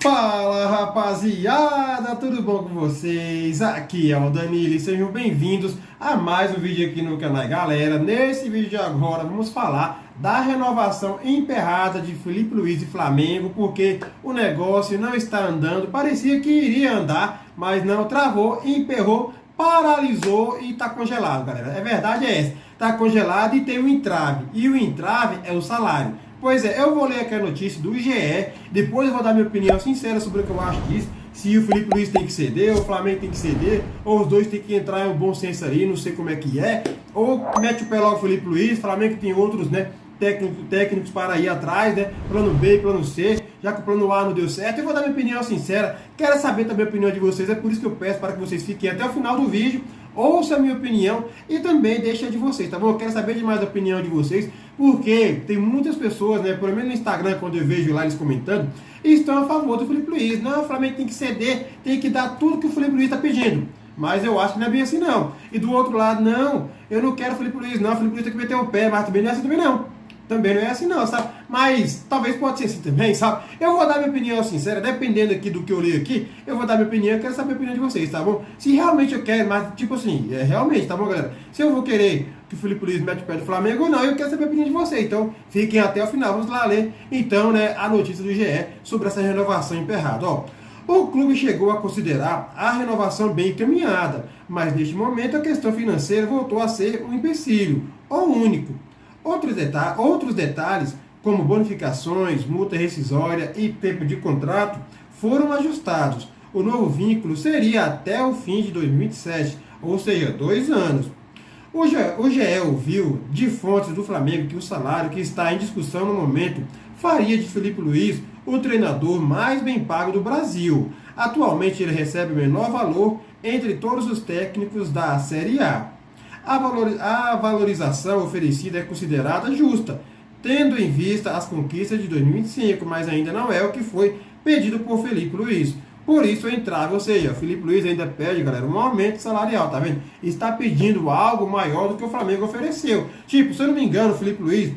Fala rapaziada, tudo bom com vocês? Aqui é o Danilo e sejam bem-vindos a mais um vídeo aqui no canal. Galera, nesse vídeo de agora vamos falar da renovação emperrada de Felipe Luiz e Flamengo, porque o negócio não está andando, parecia que iria andar, mas não, travou, emperrou, paralisou e está congelado, galera. A verdade é essa, está congelado e tem um entrave, e o entrave é o salário. Pois é, eu vou ler aqui a notícia do GE, depois eu vou dar minha opinião sincera sobre o que eu acho disso, se o Felipe Luiz tem que ceder, ou o Flamengo tem que ceder, ou os dois tem que entrar em um bom senso aí, não sei como é que é, ou mete o pé logo o Felipe Luiz, o Flamengo tem outros, né, técnicos para ir atrás, né, plano B, plano C, já que o plano A não deu certo. Eu vou dar minha opinião sincera, quero saber também a opinião de vocês, é por isso que eu peço para que vocês fiquem até o final do vídeo, ouça a minha opinião e também deixa de vocês, tá bom? Eu quero saber demais a opinião de vocês, porque tem muitas pessoas, né, pelo menos no Instagram, quando eu vejo lá eles comentando, estão a favor do Felipe Luiz. Não, o Flamengo tem que ceder, tem que dar tudo que o Felipe Luiz está pedindo. Mas eu acho que não é bem assim não. E do outro lado, não, eu não quero o Felipe Luiz, não, o Felipe Luiz tem que meter o pé, mas também não é assim também não. Também não é assim não, sabe? Mas talvez pode ser assim também, sabe? Eu vou dar minha opinião sincera, dependendo aqui do que eu li aqui, eu vou dar minha opinião, eu quero saber a opinião de vocês, tá bom? Se realmente eu quero, mas tipo assim, realmente, tá bom, galera? Se eu vou querer que o Felipe Luiz mete o pé do Flamengo ou não, eu quero saber a opinião de vocês, então fiquem até o final, vamos lá ler, então, né, a notícia do GE sobre essa renovação emperrada, ó. O clube chegou a considerar a renovação bem encaminhada, mas neste momento a questão financeira voltou a ser um empecilho, ou único. Outros detalhes, como bonificações, multa rescisória e tempo de contrato, foram ajustados. O novo vínculo seria até o fim de 2027, ou seja, 2 anos. O GE ouviu de fontes do Flamengo que o salário que está em discussão no momento faria de Felipe Luiz o treinador mais bem pago do Brasil. Atualmente ele recebe o menor valor entre todos os técnicos da Série A. A valorização oferecida é considerada justa, tendo em vista as conquistas de 2025, mas ainda não é o que foi pedido por Felipe Luiz. Por isso o entrave, ou seja, o Felipe Luiz ainda pede, galera, um aumento salarial, tá vendo? Está pedindo algo maior do que o Flamengo ofereceu. Tipo, se eu não me engano, o Felipe Luiz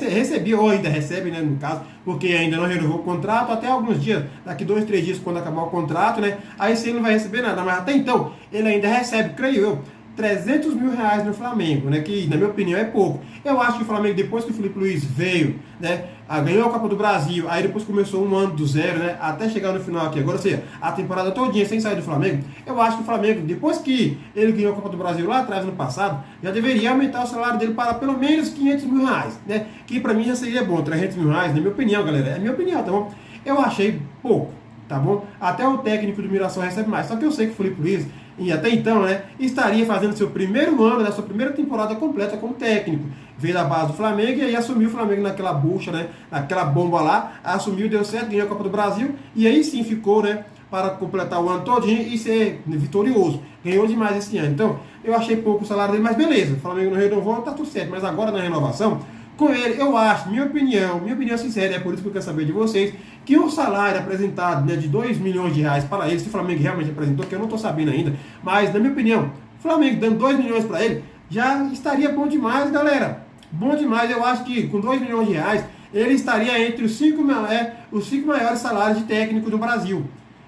recebia, ou ainda recebe, né, no caso, porque ainda não renovou o contrato, até alguns dias, daqui 2, 3 dias, quando acabar o contrato, né, aí sim ele não vai receber nada, mas até então, ele ainda recebe, creio eu, 300 mil reais no Flamengo, né, que na minha opinião é pouco. Eu acho que o Flamengo, depois que o Felipe Luiz veio, né, ganhou a Copa do Brasil, aí depois começou um ano do zero, né, até chegar no final aqui, agora, ou seja, a temporada todinha sem sair do Flamengo, eu acho que o Flamengo, depois que ele ganhou a Copa do Brasil lá atrás, no passado, já deveria aumentar o salário dele para pelo menos 500 mil reais, né, que pra mim já seria bom, 300 mil reais, na minha opinião, galera, é minha opinião, tá bom? Eu achei pouco, tá bom? Até o técnico do Mirassol recebe mais, só que eu sei que o Felipe Luiz, e até então, né, estaria fazendo seu primeiro ano, né, sua primeira temporada completa como técnico. Veio da base do Flamengo e aí assumiu o Flamengo naquela bucha, né, naquela bomba lá, assumiu, deu certo, ganhou a Copa do Brasil e aí sim ficou, né, para completar o ano todinho e ser vitorioso. Ganhou demais esse ano. Então, eu achei pouco o salário dele, mas beleza, o Flamengo não renovou, tá tudo certo, mas agora na renovação, com ele, eu acho, minha opinião sincera, é por isso que eu quero saber de vocês, que o salário apresentado, né, de 2 milhões de reais para ele, se o Flamengo realmente apresentou, que eu não estou sabendo ainda, mas na minha opinião, o Flamengo dando 2 milhões para ele, já estaria bom demais, galera. Bom demais, eu acho que com 2 milhões de reais, ele estaria entre os 5 maiores salários de técnico do Brasil.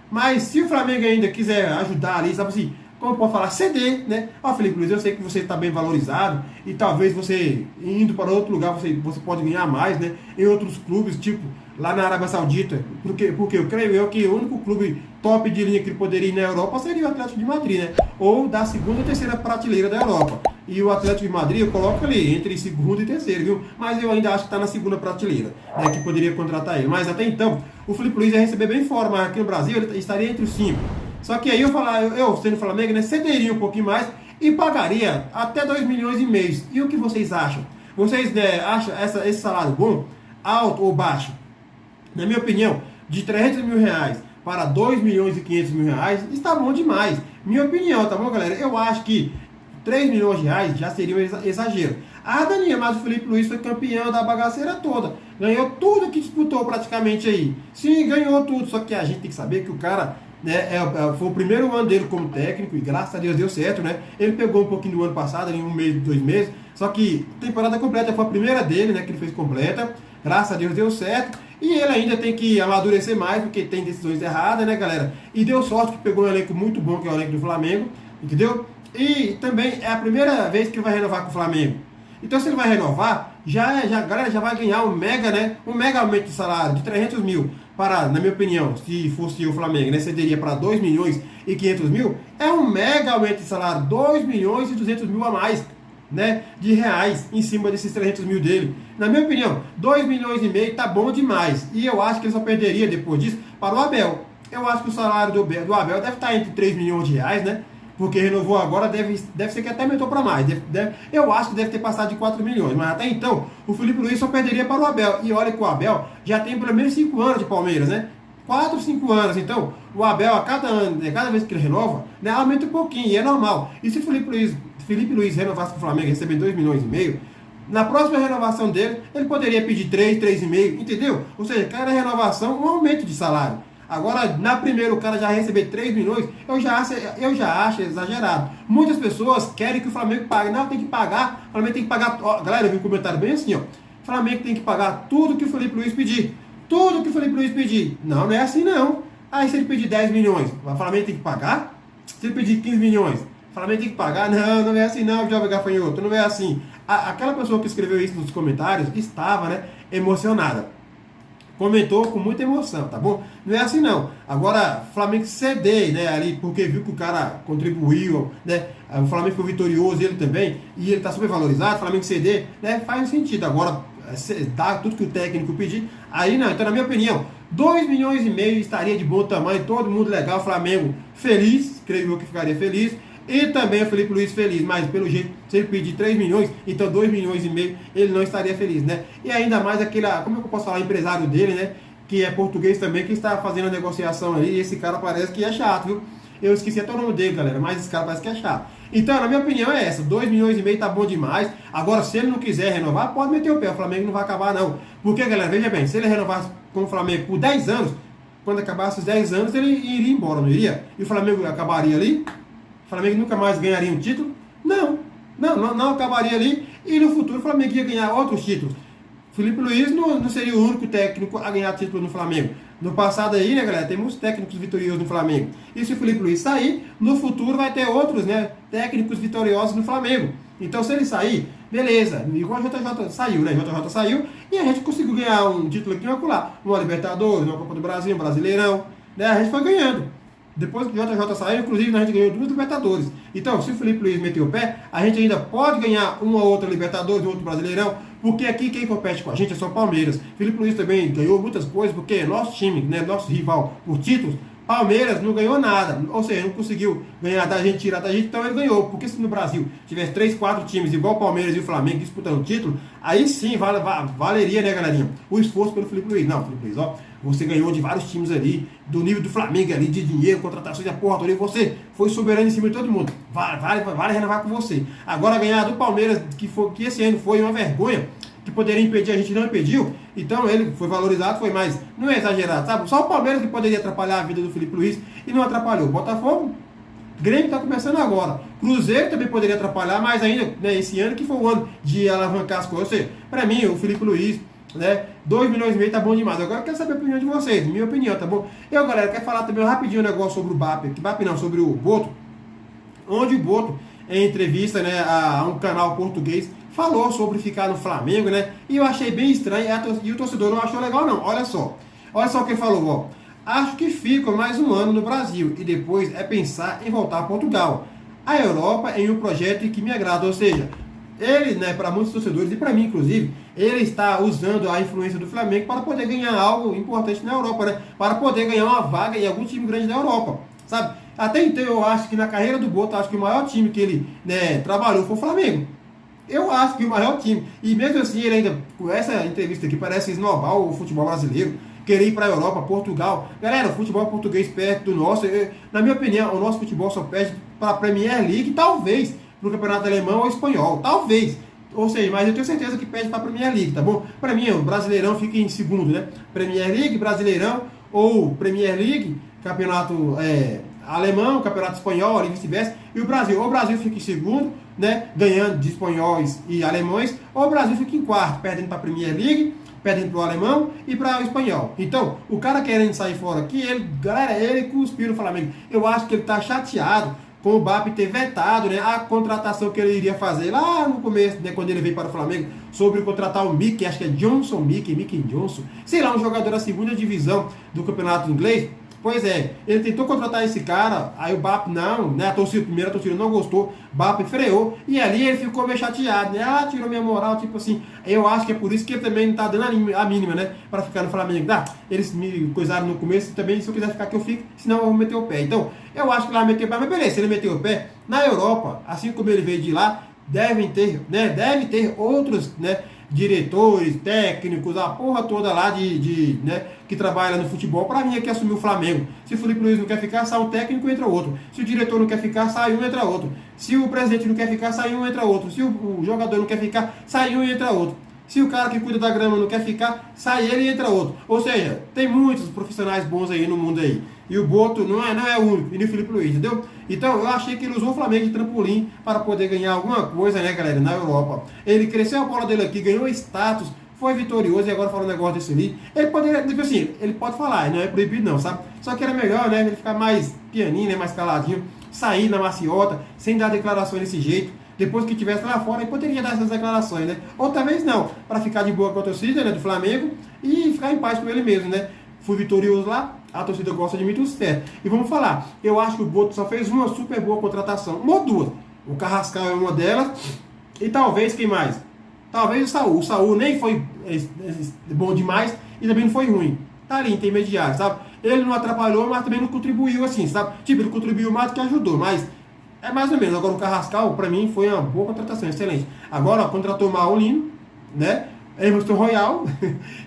Mas se o Flamengo ainda quiser ajudar ali, sabe assim, como eu posso falar, ceder, né? Ó, Felipe Luiz, eu sei que você está bem valorizado e talvez você, indo para outro lugar, você pode ganhar mais, né? Em outros clubes, tipo, lá na Arábia Saudita, porque eu creio eu que o único clube top de linha que ele poderia ir na Europa seria o Atlético de Madrid, né? Ou da segunda ou terceira prateleira da Europa. E o Atlético de Madrid eu coloco ali, entre segundo e terceiro, viu? Mas eu ainda acho que está na segunda prateleira, né? Que poderia contratar ele. Mas até então, o Felipe Luiz ia receber bem fora, mas aqui no Brasil ele estaria entre os 5. Só que aí eu sendo Flamengo, né, cederia um pouquinho mais e pagaria até 2 milhões e meio. E o que vocês acham? Vocês, né, acham esse salário bom, alto ou baixo? Na minha opinião, de 300 mil reais para 2 milhões e 500 mil reais, está bom demais. Minha opinião, tá bom, galera? Eu acho que 3 milhões de reais já seria um exagero. Ah, Daniel, mas o Felipe Luiz foi campeão da bagaceira toda. Ganhou tudo que disputou praticamente aí. Sim, ganhou tudo, só que a gente tem que saber que o cara, né, foi o primeiro ano dele como técnico e graças a Deus deu certo, né? Ele pegou um pouquinho do ano passado, em 1 mês, 2 meses, só que temporada completa foi a primeira dele, né, que ele fez completa. Graças a Deus deu certo. E ele ainda tem que amadurecer mais, porque tem decisões erradas, né, galera? E deu sorte que pegou um elenco muito bom, que é o elenco do Flamengo, entendeu? E também é a primeira vez que ele vai renovar com o Flamengo. Então, se ele vai renovar, a galera já vai ganhar um mega, né? Um mega aumento de salário de 300 mil para, na minha opinião, se fosse o Flamengo, né? Cederia para 2 milhões e 500 mil. É um mega aumento de salário, 2 milhões e 200 mil a mais, né? De reais em cima desses 300 mil dele. Na minha opinião, 2 milhões e meio tá bom demais. E eu acho que ele só perderia depois disso para o Abel. Eu acho que o salário do Abel deve estar entre 3 milhões de reais, né? Porque renovou agora, deve ser que até aumentou para mais. Eu acho que deve ter passado de 4 milhões. Mas até então, o Felipe Luiz só perderia para o Abel. E olha que o Abel já tem pelo menos 5 anos de Palmeiras, né? 4, 5 anos. Então, o Abel, a cada ano, cada vez que ele renova, né, aumenta um pouquinho. E é normal. E se o Felipe Luiz renovasse com o Flamengo e receber 2 milhões e meio, na próxima renovação dele, ele poderia pedir 3, 3,5, entendeu? Ou seja, cada renovação, um aumento de salário. Agora, na primeira, o cara já receber 3 milhões, eu já acho exagerado. Muitas pessoas querem que o Flamengo pague. Não, tem que pagar. O Flamengo tem que pagar. Ó, galera, eu vi um comentário bem assim, ó. O Flamengo tem que pagar tudo que o Felipe Luiz pedir. Tudo que o Felipe Luiz pedir. Não, não é assim, não. Aí, se ele pedir 10 milhões, o Flamengo tem que pagar? Se ele pedir 15 milhões, o Flamengo tem que pagar? Não, não é assim, não, jovem gafanhoto. Não é assim. Aquela pessoa que escreveu isso nos comentários estava, né, emocionada. Comentou com muita emoção, tá bom? Não é assim não. Agora, Flamengo ceder, né, ali, porque viu que o cara contribuiu, né? O Flamengo foi vitorioso, ele também, e ele tá super valorizado, Flamengo ceder, né, faz sentido. Agora, dar tudo que o técnico pedir, aí não. Então, na minha opinião, 2 milhões e meio estaria de bom tamanho, todo mundo legal, Flamengo feliz, creio eu que ficaria feliz. E também o Felipe Luiz feliz, mas pelo jeito, se ele pedir 3 milhões, então 2 milhões e meio, ele não estaria feliz, né? E ainda mais aquele, como é que eu posso falar, empresário dele, né? Que é português também, que está fazendo a negociação ali, e esse cara parece que é chato, viu? Eu esqueci até o nome dele, galera, mas esse cara parece que é chato. Então, na minha opinião é essa, 2 milhões e meio tá bom demais. Agora, se ele não quiser renovar, pode meter o pé, o Flamengo não vai acabar não. Porque, galera, veja bem, se ele renovasse com o Flamengo por 10 anos, quando acabasse os 10 anos, ele iria embora, não iria? E o Flamengo acabaria ali? O Flamengo nunca mais ganharia um título? Não acabaria ali. E no futuro o Flamengo ia ganhar outros títulos. Felipe Luiz não seria o único técnico a ganhar título no Flamengo. No passado aí, né, galera, temos técnicos vitoriosos no Flamengo. E se o Felipe Luiz sair, no futuro vai ter outros, né, técnicos vitoriosos no Flamengo. Então, se ele sair, beleza. Igual o JJ saiu, né? O JJ saiu e a gente conseguiu ganhar um título aqui e uma Libertadores, uma Copa do Brasil, um Brasileirão. Né? A gente foi ganhando. Depois que o JJ saiu, inclusive, a gente ganhou 2 Libertadores. Então, se o Felipe Luiz meter o pé, a gente ainda pode ganhar uma ou outra Libertadores, um outro Brasileirão, porque aqui quem compete com a gente é só o Palmeiras. Felipe Luiz também ganhou muitas coisas, porque nosso time, né, nosso rival por títulos, Palmeiras não ganhou nada, ou seja, não conseguiu ganhar da gente, tirar da gente, então ele ganhou. Porque se no Brasil tivesse 3, 4 times igual o Palmeiras e o Flamengo disputando o título, aí sim valeria, né, galerinha, o esforço pelo Felipe Luiz. Não, Felipe Luiz, ó, você ganhou de vários times ali, do nível do Flamengo ali, de dinheiro, contratações da porra toda, e você foi soberano em cima de todo mundo. Vale renovar com você. Agora ganhar do Palmeiras, que esse ano foi uma vergonha, que poderia impedir, a gente não impediu, então ele foi valorizado, foi mais, não é exagerado, sabe? Só o Palmeiras que poderia atrapalhar a vida do Felipe Luiz e não atrapalhou. Botafogo, Grêmio está começando agora. Cruzeiro também poderia atrapalhar, mas ainda, né, esse ano que foi o ano de alavancar as coisas. Ou seja, para mim, o Felipe Luiz, né, 2 milhões e meio tá bom demais. Agora eu quero saber a opinião de vocês, minha opinião, tá bom? Eu, galera, quero falar também rapidinho um negócio sobre o Bap não, sobre o Boto, onde o Boto, em entrevista, né, a um canal português, falou sobre ficar no Flamengo, né? E eu achei bem estranho, e o torcedor não achou legal, não. Olha só o que ele falou, ó. Acho que fico mais um ano no Brasil e depois é pensar em voltar a Portugal. A Europa em um projeto que me agrada, ou seja, ele, né, para muitos torcedores e para mim, inclusive, ele está usando a influência do Flamengo para poder ganhar algo importante na Europa, né? Para poder ganhar uma vaga em algum time grande da Europa, sabe? Até então eu acho que na carreira do Boto, acho que o maior time que ele, né, trabalhou foi o Flamengo. Eu acho que o maior time, e mesmo assim ele ainda, com essa entrevista aqui, parece esnobar o futebol brasileiro, querer ir para a Europa, Portugal. Galera, o futebol português perto do nosso, na minha opinião, o nosso futebol só perde para a Premier League, talvez, para o campeonato alemão ou espanhol, talvez. Ou seja, mas eu tenho certeza que perde para a Premier League, tá bom? Para mim, o Brasileirão fica em segundo, né? Premier League, Brasileirão, ou Premier League, campeonato alemão, campeonato espanhol, e vice-versa, e o Brasil fica em segundo, né, ganhando de espanhóis e alemães, ou o Brasil fica em quarto, perdendo para a Premier League, perdendo para o alemão e para o espanhol. Então, o cara querendo sair fora aqui, ele cuspiu no Flamengo. Eu acho que ele está chateado com o Mbappé ter vetado, né, a contratação que ele iria fazer lá no começo, né, quando ele veio para o Flamengo, sobre contratar o Mickey, acho que é Mickey Johnson, sei lá, um jogador da segunda divisão do campeonato inglês. Pois é, ele tentou contratar esse cara, aí o Mbappé não, né, a primeira torcida não gostou, o Mbappé freou, e ali ele ficou meio chateado, né, tirou minha moral, tipo assim, eu acho que é por isso que ele também não tá dando a mínima, né, para ficar no Flamengo. Eles me coisaram no começo, também se eu quiser ficar que eu fico, senão eu vou meter o pé. Então, eu acho que lá meteu o pé, mas beleza, se ele meteu o pé, na Europa, assim como ele veio de lá, deve ter outros, né, diretores, técnicos, a porra toda lá né, que trabalha no futebol para vir aqui assumir o Flamengo. Se o Felipe Luiz não quer ficar, sai um técnico, entra outro. Se o diretor não quer ficar, sai um, entra outro. Se o presidente não quer ficar, sai um, entra outro. Se o jogador não quer ficar, sai um e entra outro. Se o cara que cuida da grama não quer ficar, sai ele e entra outro. Ou seja, tem muitos profissionais bons aí no mundo aí. E o Boto não é o único, e nem o Felipe Luiz, entendeu? Então eu achei que ele usou o Flamengo de trampolim para poder ganhar alguma coisa, né, galera, na Europa. Ele cresceu a bola dele aqui, ganhou status, foi vitorioso e agora fala um negócio desse ali. Ele poderia, tipo assim, ele pode falar, não é proibido não, sabe? Só que era melhor, né, ele ficar mais pianinho, né, mais caladinho, sair na maciota, sem dar declarações desse jeito. Depois que estivesse lá fora, ele poderia dar essas declarações, né? Ou talvez não, para ficar de boa com a torcida, né, do Flamengo e ficar em paz com ele mesmo, né? Fui vitorioso lá, a torcida gosta de mim, tudo certo. E vamos falar, eu acho que o Boto só fez uma super boa contratação, uma ou duas. O Carrascal é uma delas, e talvez, quem mais? Talvez o Saúl. O Saúl nem foi bom demais e também não foi ruim. Tá ali, intermediário, sabe? Ele não atrapalhou, mas também não contribuiu assim, sabe? Tipo, ele contribuiu mais do que ajudou, mas é mais ou menos. Agora o Carrascal, pra mim, foi uma boa contratação, excelente. Agora, contratou Maulino, né? Emerson Royal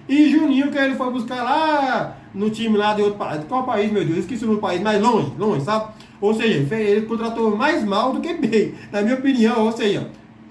e Juninho, que ele foi buscar lá no time lá de outro país. Qual país, meu Deus? Esqueci o país, mas longe, sabe? Ou seja, ele contratou mais mal do que bem, na minha opinião. Ou seja,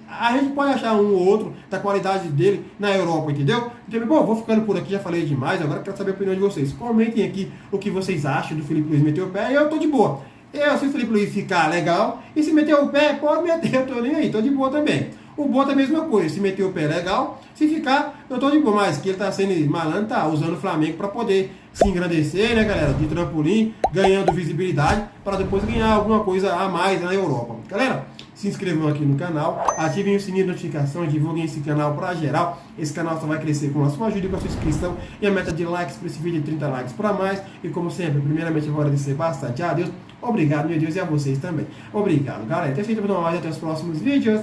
a gente pode achar um ou outro da qualidade dele na Europa, entendeu? Então, bom, vou ficando por aqui, já falei demais, agora quero saber a opinião de vocês. Comentem aqui o que vocês acham do Felipe Luiz meter o pé, e eu tô de boa. Se o Felipe Luiz ficar legal, e se meter o pé, pode meter, eu tô nem aí, tô de boa também. O Boto é a mesma coisa, se meter o pé legal, se ficar, eu tô de boa, mas que ele tá sendo malandro, tá usando o Flamengo para poder se engrandecer, né, galera, de trampolim, ganhando visibilidade, para depois ganhar alguma coisa a mais na Europa. Galera, se inscrevam aqui no canal, ativem o sininho de notificação, divulguem esse canal para geral. Esse canal só vai crescer com a sua ajuda e com a sua inscrição. E a meta de likes para esse vídeo é 30 likes para mais. E como sempre, primeiramente eu vou agradecer bastante a Deus. Obrigado, meu Deus, e a vocês também. Obrigado, galera. Até sempre mais, até os próximos vídeos.